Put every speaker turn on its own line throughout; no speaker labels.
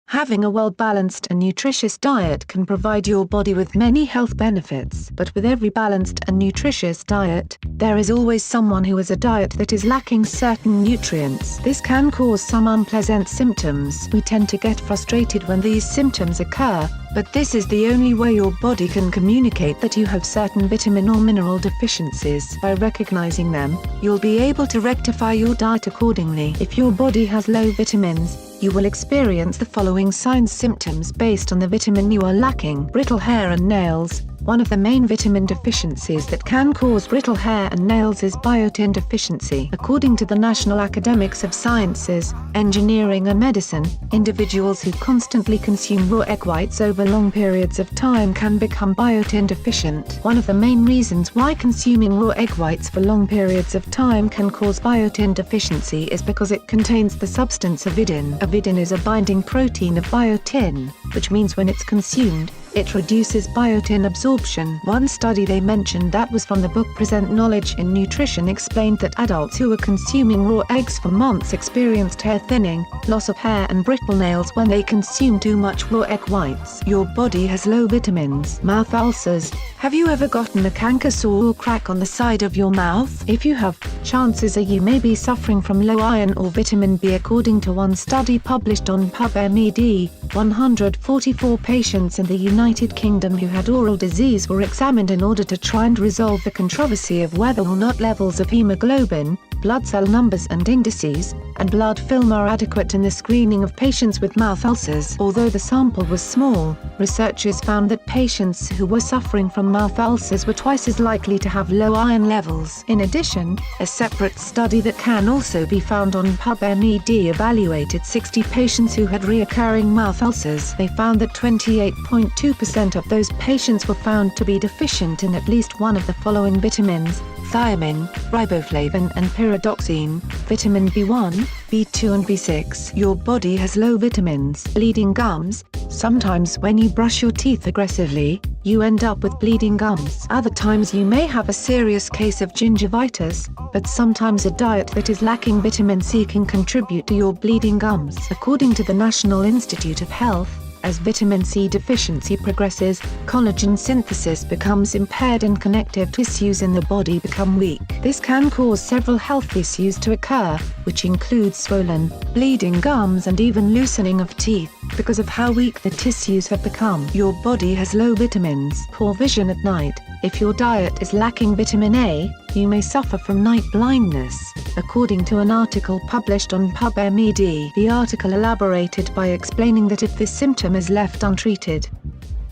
Having a well-balanced and nutritious diet can provide your body with many health benefits. But with every balanced and nutritious diet, there is always someone who has a diet that is lacking certain nutrients. This can cause some unpleasant symptoms. We tend to get frustrated when these symptoms occur, but this is the only way your body can communicate that you have certain vitamin or mineral deficiencies. By recognizing them, you'll be able to rectify your diet accordingly. If your body has low vitamins, you will experience the following signs symptoms based on the vitamin you are lacking. Brittle hair and nails. One of the main vitamin deficiencies that can cause brittle hair and nails is biotin deficiency. According to the National Academies of Sciences, Engineering and Medicine, individuals who constantly consume raw egg whites over long periods of time can become biotin deficient. One of the main reasons why consuming raw egg whites for long periods of time can cause biotin deficiency is because it contains the substance avidin. Avidin is a binding protein of biotin, which means when it's consumed, it reduces biotin absorption. One study they mentioned that was from the book Present Knowledge in Nutrition explained that adults who were consuming raw eggs for months experienced hair thinning, loss of hair and brittle nails when they consumed too much raw egg whites. Your body has low vitamins. Mouth ulcers. Have you ever gotten a canker sore or crack on the side of your mouth? If you have, chances are you may be suffering from low iron or vitamin B. According to one study published on PubMed, 144 patients in the United Kingdom who had oral disease were examined in order to try and resolve the controversy of whether or not levels of hemoglobin, blood cell numbers and indices, and blood film are adequate in the screening of patients with mouth ulcers. Although the sample was small, researchers found that patients who were suffering from mouth ulcers were twice as likely to have low iron levels. In addition, a separate study that can also be found on PubMed evaluated 60 patients who had recurring mouth ulcers. They found that 28.2% of those patients were found to be deficient in at least one of the following vitamins: thiamine, riboflavin and pyridoxine, vitamin B1, B2 and B6. Your body has low vitamins. Bleeding gums. Sometimes when you brush your teeth aggressively, you end up with bleeding gums. Other times you may have a serious case of gingivitis, but sometimes a diet that is lacking vitamin C can contribute to your bleeding gums. According to the National Institute of Health, as vitamin C deficiency progresses, collagen synthesis becomes impaired and connective tissues in the body become weak. This can cause several health issues to occur, which include swollen, bleeding gums and even loosening of teeth, because of how weak the tissues have become. Your body has low vitamins. Poor vision at night. If your diet is lacking vitamin A, you may suffer from night blindness. According to an article published on PubMed, the article elaborated by explaining that if this symptom is left untreated,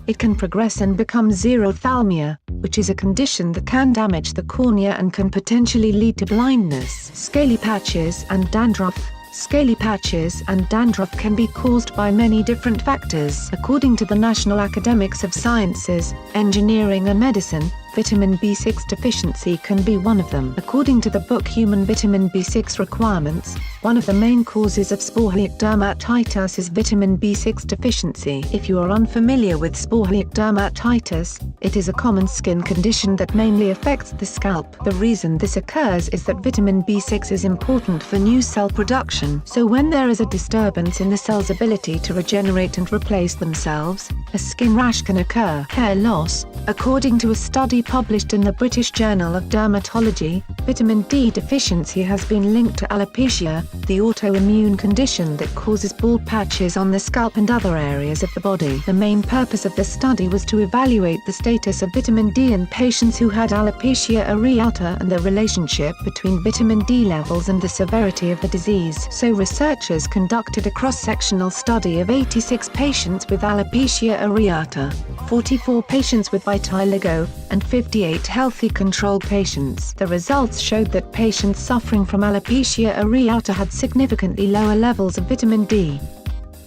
it can progress and become xerophthalmia, which is a condition that can damage the cornea and can potentially lead to blindness. Scaly patches and dandruff. Scaly patches and dandruff can be caused by many different factors. According to the National Academies of Sciences, Engineering and Medicine, vitamin B6 deficiency can be one of them. According to the book Human Vitamin B6 Requirements, one of the main causes of seborrheic dermatitis is vitamin B6 deficiency. If you are unfamiliar with seborrheic dermatitis, it is a common skin condition that mainly affects the scalp. The reason this occurs is that vitamin B6 is important for new cell production. So when there is a disturbance in the cell's ability to regenerate and replace themselves, a skin rash can occur. Hair loss. According to a study published in the British Journal of Dermatology, vitamin D deficiency has been linked to alopecia, the autoimmune condition that causes bald patches on the scalp and other areas of the body. The main purpose of the study was to evaluate the status of vitamin D in patients who had alopecia areata and the relationship between vitamin D levels and the severity of the disease. So researchers conducted a cross-sectional study of 86 patients with alopecia areata, 44 patients with vitiligo, and 58 healthy control patients. The results showed that patients suffering from alopecia areata had significantly lower levels of vitamin D.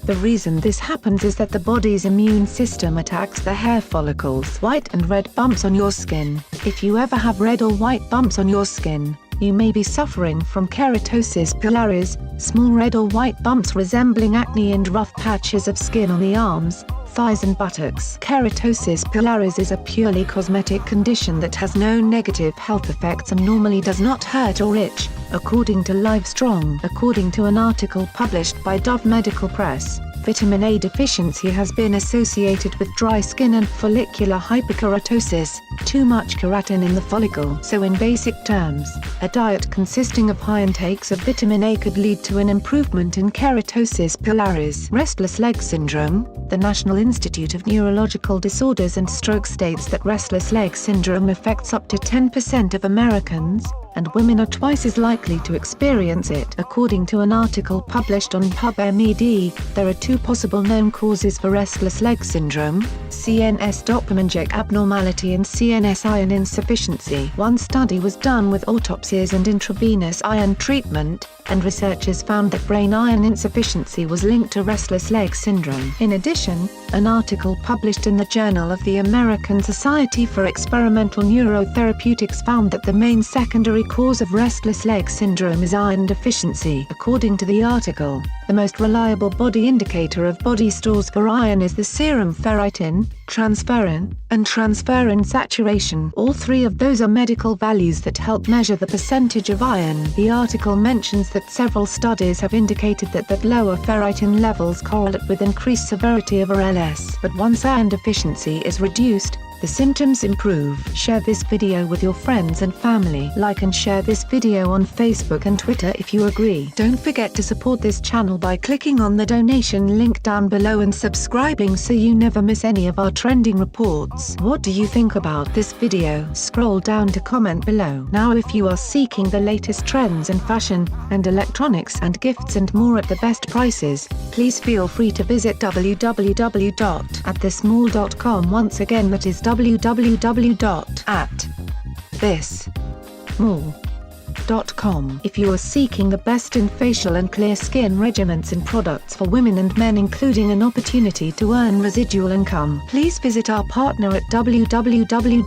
The reason this happens is that the body's immune system attacks the hair follicles. White and red bumps on your skin. If you ever have red or white bumps on your skin, you may be suffering from keratosis pilaris, small red or white bumps resembling acne and rough patches of skin on the arms, thighs and buttocks. Keratosis pilaris is a purely cosmetic condition that has no negative health effects and normally does not hurt or itch, according to Livestrong. According to an article published by Dove Medical Press, Vitamin A deficiency has been associated with dry skin and follicular hyperkeratosis, too much keratin in the follicle. So in basic terms, a diet consisting of high intakes of vitamin A could lead to an improvement in keratosis pilaris. Restless leg syndrome. The National Institute of Neurological Disorders and Stroke states that restless leg syndrome affects up to 10% of Americans, and women are twice as likely to experience it. According to an article published on PubMed, there are two possible known causes for restless leg syndrome: CNS dopaminergic abnormality and CNS iron insufficiency. One study was done with autopsies and intravenous iron treatment, and researchers found that brain iron insufficiency was linked to restless leg syndrome. In addition, an article published in the Journal of the American Society for Experimental Neurotherapeutics found that the main secondary cause of restless leg syndrome is iron deficiency. According to the article, the most reliable body indicator of body stores for iron is the serum ferritin, transferrin, and transferrin saturation. All three of those are medical values that help measure the percentage of iron. The article mentions that several studies have indicated that lower ferritin levels correlate with increased severity of RLS. But once iron deficiency is reduced, the symptoms improve. Share this video with your friends and family. Like and share this video on Facebook and Twitter if you agree. Don't forget to support this channel by clicking on the donation link down below and subscribing so you never miss any of our trending reports. What do you think about this video? Scroll down to comment below. Now if you are seeking the latest trends in fashion, and electronics and gifts and more at the best prices, please feel free to visit www.atthesmall.com. Once again, that is www.atthesmall.com. If you are seeking the best in facial and clear skin regimens and products for women and men, including an opportunity to earn residual income, please visit our partner at www.jdro.my,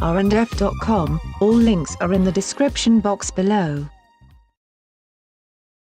r&f.com. All links are in the description box below.